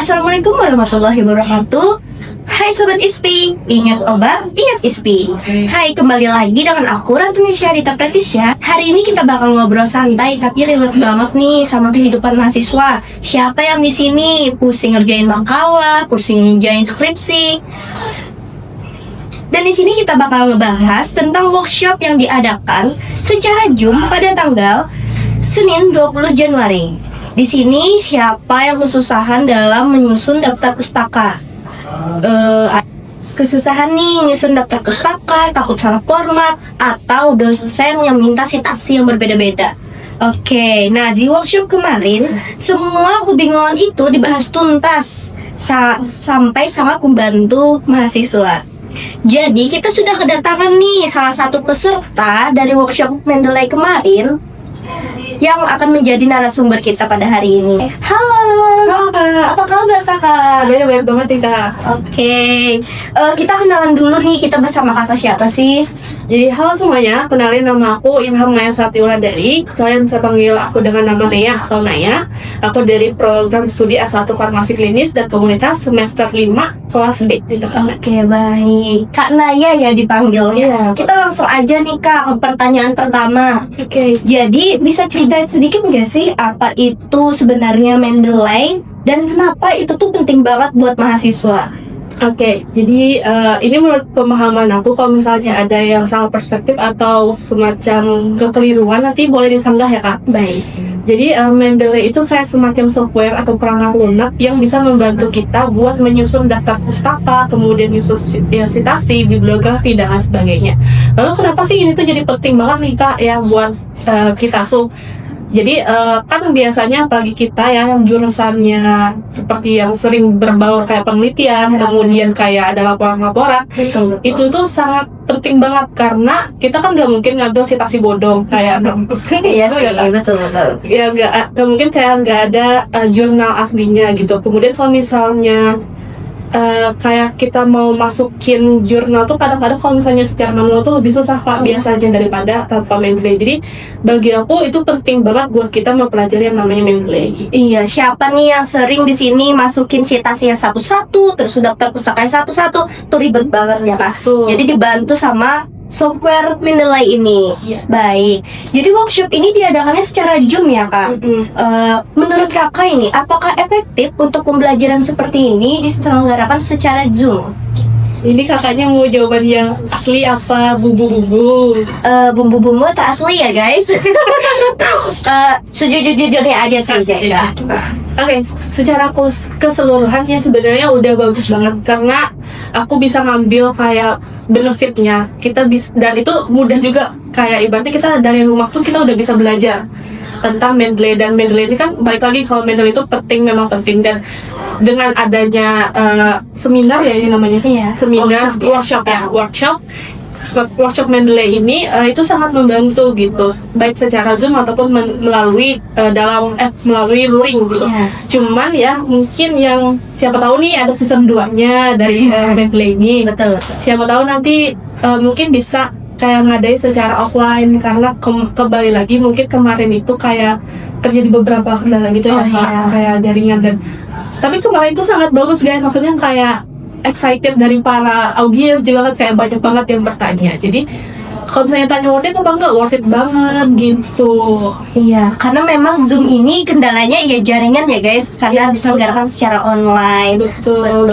Assalamualaikum warahmatullahi wabarakatuh. Hai Sobat ISPI, ingat obat, ingat ISPI. Hai, kembali lagi dengan aku Ratu Nisyarita Pratisya. Hari ini kita bakal ngobrol santai tapi relate banget nih sama kehidupan mahasiswa. Siapa yang di sini pusing ngerjain makalah, pusing ngerjain skripsi? Dan di sini kita bakal ngebahas tentang workshop yang diadakan secara Zoom pada tanggal Senin 20 Januari. Di sini siapa yang kesusahan dalam menyusun daftar pustaka? Kesusahan nih nyusun daftar pustaka, takut salah format, atau dosen yang minta citasi yang berbeda-beda. Oke, nah di workshop kemarin semua kebingungan itu dibahas tuntas sampai sama pembantu mahasiswa. Jadi kita sudah kedatangan nih salah satu peserta dari workshop Mendeley kemarin yang akan menjadi narasumber kita pada hari ini. Halo Kak, apa kabar Kakak? Kabarnya baik banget nih Kak. Oke, kita kenalan dulu nih, kita bersama Kakak siapa sih? Jadi halo semuanya, kenalin nama aku Ilham Naya Satiuladari. Kalian bisa panggil aku dengan nama Naya atau Naya. Aku dari program studi S1 Farmasi Klinis dan Komunitas semester 5 kelas B. Oke, baik. Kak Naya ya dipanggilnya. Iya. Kita langsung aja nih Kak ke pertanyaan pertama. Oke. Jadi bisa ceritain sedikit nggak sih apa itu sebenarnya Mendeley dan kenapa itu tuh penting banget buat mahasiswa? Oke, jadi ini menurut pemahaman aku, kalau misalnya ada yang salah perspektif atau semacam kekeliruan nanti boleh disanggah ya Kak. Baik. Jadi Mendeley itu kayak semacam software atau perangkat lunak yang bisa membantu kita buat menyusun daftar pustaka, kemudian nyusun citasi, bibliografi dan lain sebagainya. Lalu kenapa sih ini tuh jadi penting banget nih Kak ya buat kita tuh? Jadi kan biasanya bagi kita ya yang jurusannya seperti yang sering berbaur kayak penelitian, kemudian kayak ada laporan-laporan, Betul. itu tuh sangat penting banget karena kita kan nggak mungkin ngambil citasi bodong kayak Iya sih, betul. ya nggak mungkin kayak nggak ada jurnal aslinya gitu. Kemudian kalau misalnya kayak kita mau masukin jurnal tuh kadang-kadang kalau misalnya secara manual tuh lebih susah Pak biasanya daripada tanpa Mendeley. Jadi bagi aku itu penting banget buat kita mempelajari yang namanya Mendeley. Iya, siapa nih yang sering di sini masukin citasinya satu-satu, terus daftar pustakanya satu-satu, tuh ribet banget ya Kak. Tuh. Jadi dibantu sama software Mendeley ini. Iya. Baik. Jadi workshop ini diadakannya secara Zoom ya Kak. Menurut Kakak ini, apakah efektif untuk pembelajaran seperti ini diselenggarakan secara Zoom? Ini kakaknya mau jawaban yang asli apa bumbu-bumbu? Bumbu-bumbu tak asli ya guys. Sejujur-jujurnya aja sih. Ya. Oke, secara keseluruhan ya sebenarnya udah bagus banget karena aku bisa ngambil kayak benefitnya. Kita bisa, dan itu mudah juga, kayak ibaratnya kita dari rumah pun kita udah bisa belajar tentang Mendeley. Dan Mendeley ini kan balik lagi, kalau Mendeley itu penting, memang penting. Dan dengan adanya seminar ya ini namanya, Iya, seminar workshop Mendeley ini itu sangat membantu gitu, baik secara Zoom ataupun melalui melalui luring gitu. Iya. Cuman ya mungkin yang siapa tahu nih ada season 2-nya dari Mendeley ini. Betul. Siapa tahu nanti mungkin bisa kayak ngadain secara offline karena kembali lagi mungkin kemarin itu kayak terjadi beberapa kendala gitu ya Oh, Kak, iya. kayak jaringan dan tapi kemarin itu sangat bagus guys, maksudnya kayak excited dari para audiens juga kan, kayak banyak banget yang bertanya. Jadi kalau misalnya tanya worth it apa enggak, worth it banget gitu. Iya, karena memang Zoom ini kendalanya ya jaringan ya guys, karena diselenggarakan secara online. Betul.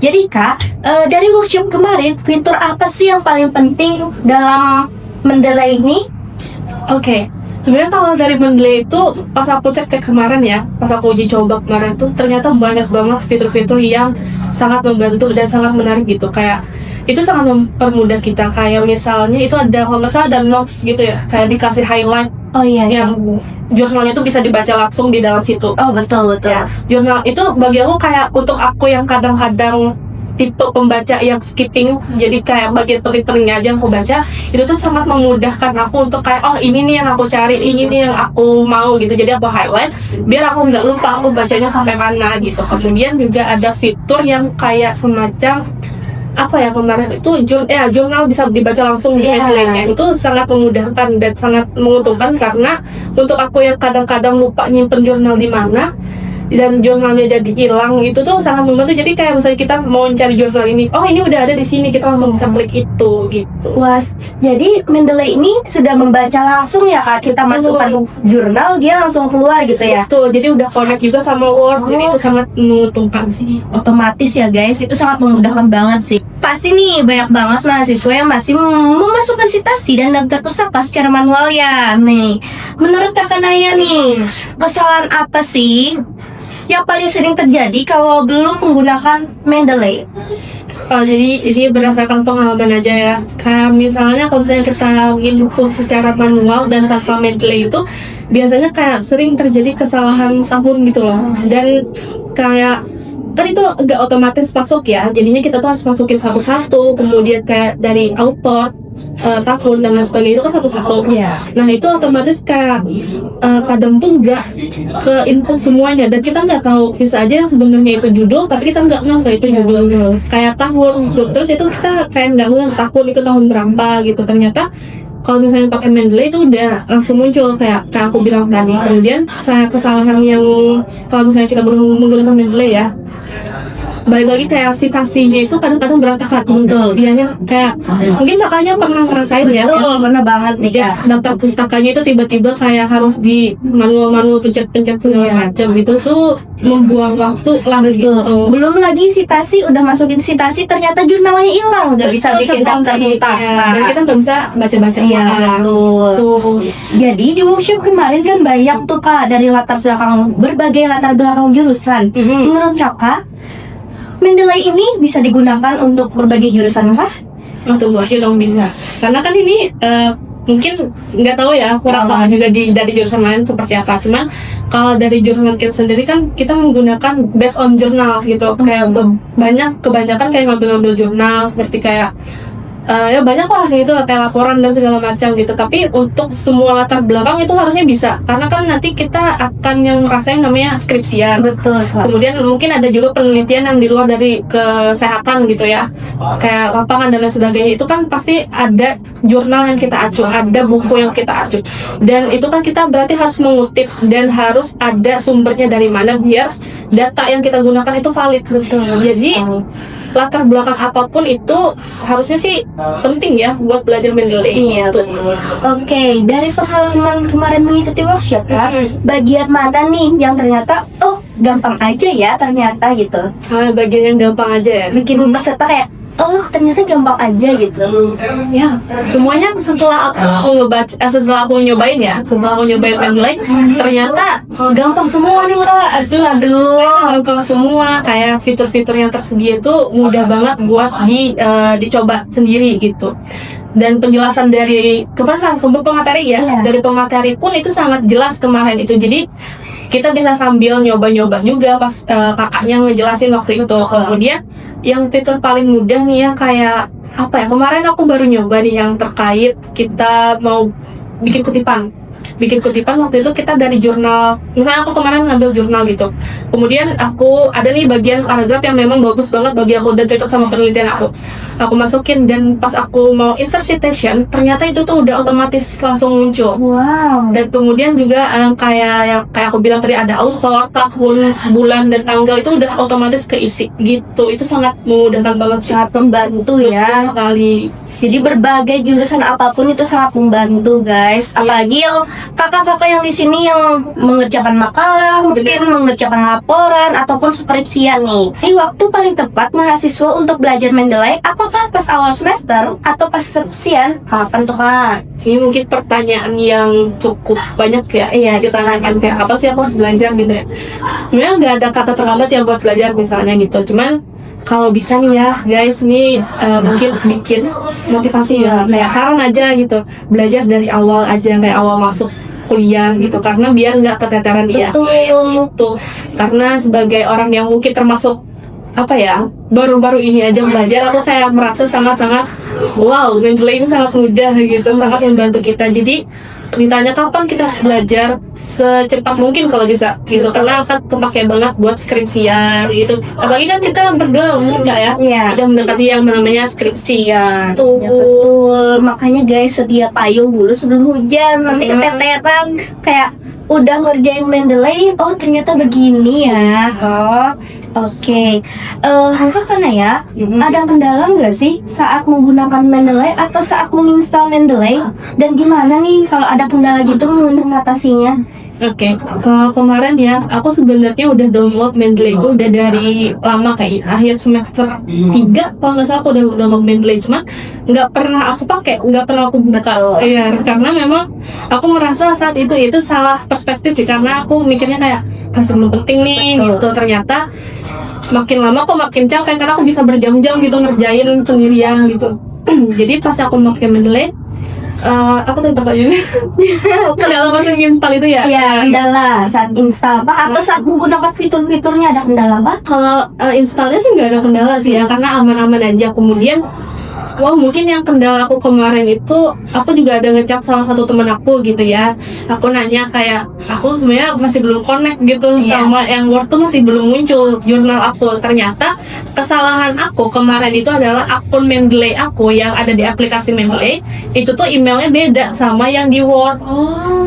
Jadi Kak, dari workshop kemarin, fitur apa sih yang paling penting dalam Mendeley ini? Oke, sebenarnya kalau dari Mendeley itu pas aku cek kemarin ya, pas aku uji coba kemarin tuh ternyata banyak banget fitur-fitur yang sangat membantu dan sangat menarik gitu. Kayak itu sangat mempermudah kita. Kayak misalnya itu ada, kalau nggak salah ada notes gitu ya, kayak dikasih highlight Oh iya, yang jurnalnya tuh bisa dibaca langsung di dalam situ. Oh betul. Ya, jurnal itu bagi aku kayak untuk aku yang kadang-kadang tipe pembaca yang skipping, jadi kayak bagian penting-pentingnya aja yang aku baca, itu tuh sangat memudahkan aku untuk kayak oh ini nih yang aku cari, ini nih yang aku mau gitu. Jadi aku highlight biar aku nggak lupa aku bacanya sampai mana gitu. Kemudian juga ada fitur yang kayak semacam apa ya, kemarin itu jurnal bisa dibaca langsung di headline-nya. Itu sangat memudahkan dan sangat menguntungkan karena untuk aku yang kadang-kadang lupa nyimpen jurnal di mana, dan jurnalnya jadi hilang, itu tuh sangat membantu. Jadi kayak misalnya kita mau cari jurnal ini, oh ini udah ada di sini, kita langsung bisa klik itu gitu. Wah, jadi Mendeley ini sudah membaca langsung ya Kak, kita masukkan jurnal dia langsung keluar gitu ya. Betul, jadi udah connect juga sama Word, jadi itu sangat menguntungkan sih. Otomatis ya guys, itu sangat memudahkan banget sih. Pasti nih banyak banget mahasiswa yang masih memasukkan citasi dan daftar pustaka secara manual ya. Nih, menurut Kakak Naya nih, kesalahan apa sih yang paling sering terjadi kalau belum menggunakan Mendeley? Oh, jadi ini berdasarkan pengalaman aja ya. Kayak misalnya kalau misalnya kita input secara manual dan tanpa Mendeley itu biasanya kayak sering terjadi kesalahan tahun gitu loh. Dan kayak kan itu nggak otomatis masuk ya, jadinya kita tuh harus masukin satu-satu, kemudian kayak dari author, tahun dan lain sebagainya itu kan satu-satu. Iya. Nah itu otomatis kayak kadang tuh nggak ke input semuanya, dan kita nggak tahu, bisa aja yang sebenarnya itu judul tapi kita nggak ngeh itu judul, kayak tahun gitu. Terus itu kita kayak nggak ngeh tahun itu tahun berapa gitu. Ternyata kalau misalnya pakai Mendeley itu udah langsung muncul kayak aku bilang tadi. Kemudian kayak kesalahan yang kalau misalnya kita belum menggunakan Mendeley ya, balik lagi kayak citasinya itu kadang-kadang berantakan. Betul. Dianya kayak mungkin makanya pernah ngerasain ya, Betul, benar banget nih ya, Kak. daftar pustakanya itu tiba-tiba kayak harus di manual pencet-pencet segala macam. Itu tuh membuang waktu lah gitu. Belum lagi citasi, udah masukin citasi ternyata jurnalnya hilang, nggak bisa bikin daftar pustaka. Dan kita nggak bisa baca-baca. Iya, betul. Tuh. Jadi di workshop kemarin kan banyak tuh Kak dari berbagai latar belakang jurusan. Menurut Kakak, Mendeley ini bisa digunakan untuk berbagai jurusan kah? Oh tunggu aja dong, bisa. Karena kan ini mungkin nggak tahu ya, kurang tahu juga dari jurusan lain seperti apa. Cuman kalau dari jurusan kita sendiri kan kita menggunakan based on jurnal gitu. Kayak kebanyakan kayak ngambil jurnal seperti kayak ya banyak lah kayak itu kayak laporan dan segala macam gitu. Tapi untuk semua latar belakang itu harusnya bisa, karena kan nanti kita akan yang ngerasain namanya skripsian. Betul. Kemudian mungkin ada juga penelitian yang di luar dari kesehatan gitu ya, kayak lapangan dan lain sebagainya. Itu kan pasti ada jurnal yang kita acu, ada buku yang kita acu, dan itu kan kita berarti harus mengutip dan harus ada sumbernya dari mana biar data yang kita gunakan itu valid. Betul. Jadi latar belakang apapun itu harusnya sih penting ya buat belajar Mendeley. Iya, Tuh. betul. Oke, dari pengalaman kemarin mengikuti workshop Kak, bagian mana nih yang ternyata gampang aja ya ternyata gitu. Bagian yang gampang aja ya. Bikin peserta kayak ternyata gampang aja gitu. Ya, semuanya setelah aku setelah aku nyobain Mendeley, ternyata gampang semua nih Kak. Gampang semua, kayak fitur-fitur yang tersedia itu mudah banget buat dicoba sendiri gitu. Dan penjelasan dari kemarin sumber pemateri ya, dari pemateri pun itu sangat jelas kemarin itu. Jadi kita bisa sambil nyoba-nyoba juga pas kakaknya ngejelasin waktu itu. Kemudian yang fitur paling mudah nih ya, kayak apa ya, kemarin aku baru nyoba nih yang terkait kita mau bikin kutipan waktu itu kita dari jurnal. Misalnya aku kemarin ngambil jurnal gitu, kemudian aku ada nih bagian paragraf yang memang bagus banget bagi aku dan cocok sama penelitian aku masukin, dan pas aku mau insert citation ternyata itu tuh udah otomatis langsung muncul. Wow. Dan kemudian juga kayak aku bilang tadi, ada author, tahun, bulan, dan tanggal itu udah otomatis keisi gitu. Itu sangat memudahkan banget sih. Sangat membantu ya. Betul sekali. Jadi berbagai jurusan apapun itu sangat membantu guys. Apalagi yang kakak-kakak yang di sini yang mengerjakan makalah, mungkin mengerjakan laporan ataupun skripsian nih. Di waktu paling tepat mahasiswa untuk belajar Mendeley, apakah pas awal semester atau pas skripsian? Kapan tuh Kak? Ini mungkin pertanyaan yang cukup banyak ya. Iya, ditanyakan kayak kapan sih aku harus belajar gitu ya. Sebenarnya nggak ada kata terlambat yang buat belajar misalnya gitu. Cuman kalau bisa nih ya guys, nih mungkin sedikit motivasi ya, kayak saran aja gitu, belajar dari awal aja, kayak awal masuk kuliah gitu, karena biar nggak keteteran dia. Itu karena sebagai orang yang mungkin termasuk apa ya, baru-baru ini aja belajar, aku kayak merasa sangat-sangat wow, Mendeley ini sangat mudah gitu, sangat membantu kita. Jadi ditanya kapan kita harus belajar, secepat mungkin kalau bisa gitu, karena akan kepake banget buat skripsian gitu. Apalagi kan kita berdua enggak ya, Iya. kita mendekati yang namanya skripsian tuh. Ya, betul. Makanya guys, sedia payung dulu sebelum hujan, nanti keteteran kayak udah ngerjain Mendeley, oh ternyata begini ya. Oh, oke. Kakak ya, ada kendala nggak sih saat menggunakan Mendeley atau saat menginstal Mendeley? Dan gimana nih kalau ada kendala gitu untuk mengatasinya? Oke, kalau kemarin ya, aku sebenarnya udah download Mendeley itu udah dari lama kayak akhir semester 3 kalau nggak salah aku udah download Mendeley, cuman nggak pernah aku pakai, nggak pernah aku buka. Iya, karena memang aku merasa saat itu salah perspektif ya, karena aku mikirnya kayak masih belum penting nih gitu. Ternyata makin lama kok makin capek karena aku bisa berjam-jam gitu ngerjain sendirian gitu. Jadi pas aku pakai Mendeley, aku tadi pertanyaan kendala pas install itu ya? Iya, kendala saat install Pak atau saat menggunakan fitur-fiturnya ada kendala Pak? Kalau installnya sih nggak ada kendala sih ya, karena aman-aman aja. Kemudian mungkin yang kendala aku kemarin itu, aku juga ada ngechat salah satu teman aku gitu ya. Aku nanya kayak, aku sebenarnya masih belum connect gitu sama yang Word tuh masih belum muncul jurnal aku. Ternyata kesalahan aku kemarin itu adalah akun Mendeley aku yang ada di aplikasi Mendeley itu tuh emailnya beda sama yang di Word.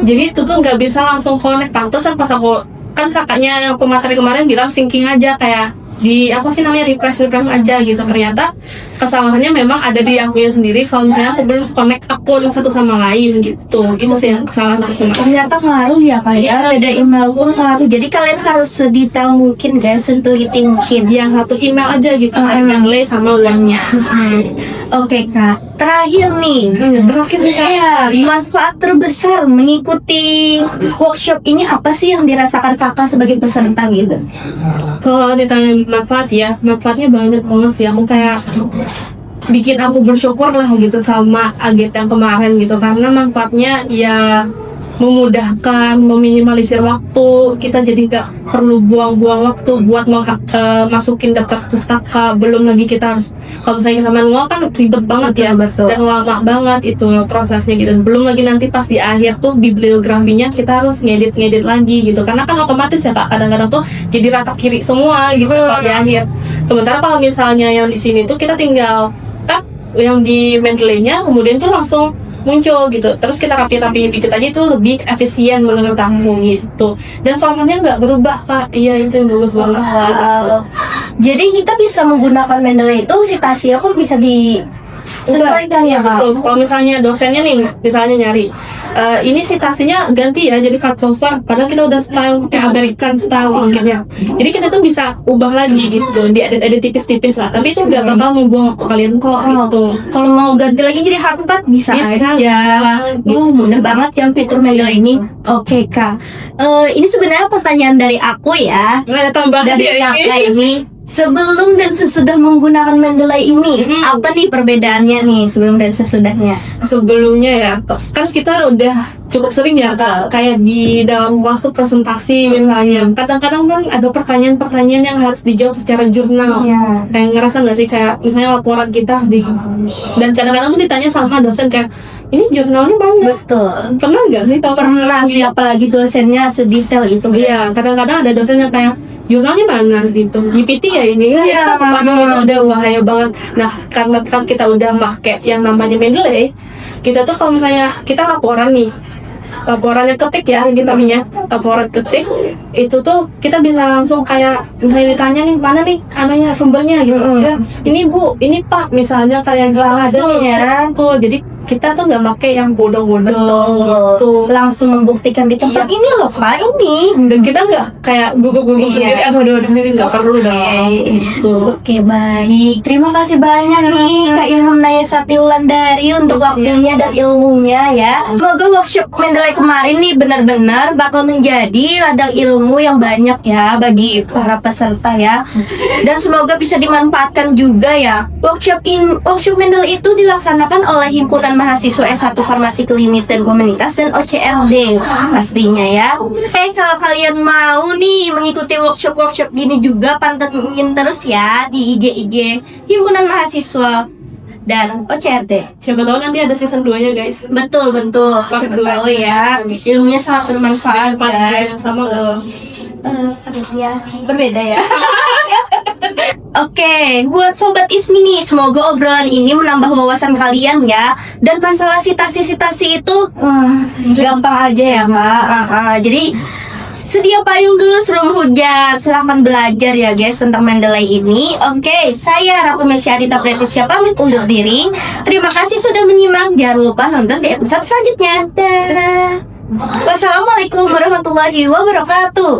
Jadi itu tuh nggak bisa langsung connect. Pantesan pas aku, kan kakaknya yang pemateri kemarin bilang syncing aja, kayak di apa sih namanya, refresh aja gitu. Ternyata kesalahannya memang ada di akunya sendiri kalau misalnya aku belum connect akun satu sama lain gitu. Itu sih yang kesalahan aku. Ternyata ngaruh ya Pak ya, beda email pun ngaruh. Jadi kalian harus sedetail mungkin guys, seteliti mungkin. Yang satu email aja gitu, Mendeley sama uangnya. Oke Kak, terakhir nih. Terakhir nih Kak. Ya, manfaat terbesar mengikuti workshop ini apa sih yang dirasakan kakak sebagai peserta gitu? Kalau ditanya manfaat ya, manfaatnya banyak banget sih. Aku kayak bikin aku bersyukur lah gitu sama Agit yang kemarin gitu, karena manfaatnya ya memudahkan, meminimalisir waktu. Kita jadi gak perlu buang-buang waktu buat masukin daftar pustaka. Belum lagi kita harus, kalau misalnya kita manual kan ribet banget ya, Betul. dan lama banget itu prosesnya gitu. Belum lagi nanti pas di akhir tuh bibliografinya kita harus ngedit lagi gitu, karena kan otomatis ya Kak, kadang-kadang tuh jadi rata kiri semua gitu kalau di akhir. Sementara kalau misalnya yang di sini tuh kita tinggal tap yang di Mendeley-nya, kemudian tuh langsung muncul gitu. Terus kita rapi-rapiin dikit aja, itu lebih efisien menurut aku gitu. Dan formatnya nggak berubah Kak. Iya, itu yang bagus banget. Wow. Jadi kita bisa menggunakan Mendeley itu citasinya pun bisa disesuaikan ya Kak? Betul. Kalau misalnya dosennya nih, misalnya nyari ini citasinya ganti ya jadi cut over, padahal kita udah style kayak American style mungkin ya. Jadi kita tuh bisa ubah lagi gitu, diedit tipis-tipis lah. Tapi itu nggak bakal membuang waktu kalian kok gitu. Kalau mau ganti lagi jadi hardback bisa Bisa. aja. Mudah banget yang fitur Mendeley ini. Oke Kak, ini sebenarnya pertanyaan dari aku ya. Nggak ada tambahan Dari ya kakak ini. Sebelum dan sesudah menggunakan Mendeley ini, apa nih perbedaannya nih sebelum dan sesudahnya? Sebelumnya ya, kan kita udah cukup sering ya Kak, kayak di dalam waktu presentasi misalnya, kadang-kadang kan ada pertanyaan-pertanyaan yang harus dijawab secara jurnal. Iya. Kayak ngerasa nggak sih kayak misalnya laporan kita harus di, dan kadang-kadang tuh ditanya sama dosen kayak, ini jurnalnya mana? Betul. Pernah nggak sih? Pernah sih, apalagi dosennya sedetail itu. Iya, kadang-kadang ada dosen yang kayak, jurnalnya mana gitu, GPT ya ini. Iya. Waduh, itu udah bahaya banget. Nah, karena kan kita udah make yang namanya Mendeley, kita tuh kalau misalnya kita laporan nih, laporannya ketik ya, gitu namanya laporan ketik, itu tuh kita bisa langsung kayak misalnya ditanya nih, mana nih ananya sumbernya gitu. Ya, ini Bu, ini Pak, misalnya kayak gitu ada Langsung nih ya. tuh. Jadi kita tuh nggak make yang bodoh-bodoh gitu. Langsung membuktikan di tempat ini loh Pak, ini. Dan kita nggak kayak gugup-gugup sendiri, aduh ini nggak perlu dong gitu. Oke, baik. Terima kasih banyak nih Kak Ilham Nayasati Wulandari untuk waktunya dan ilmunya ya. Semoga workshop Mendeley kemarin nih benar-benar bakal menjadi ladang ilmu yang banyak ya bagi para peserta ya. Dan semoga bisa dimanfaatkan juga ya. Workshop Mendeley itu dilaksanakan oleh Himpunan Mahasiswa S1 Farmasi Klinis dan Komunitas dan OCLD pastinya ya. Oke, kalau kalian mau nih mengikuti workshop gini juga, pantengin terus ya di IG Himpunan Mahasiswa dan OCLD. Siapa tahu nanti ada season 2-nya guys. Betul. Part Siapa dua. tahu ya. Ilmunya sangat bermanfaat Part guys. sama Ya, berbeda ya. Oke, buat Sobat Ismi nih, semoga obrolan ini menambah wawasan kalian ya. Dan masalah sitasi-sitasi itu, gampang aja ya Kak. Jadi, sedia payung dulu sebelum hujan. Silahkan belajar ya guys tentang Mendeley ini. Oke, saya Ratu Mesyarita Pretisya pamit undur diri. Terima kasih sudah menyimak. Jangan lupa nonton di episode selanjutnya. Dadah. Wassalamualaikum warahmatullahi wabarakatuh.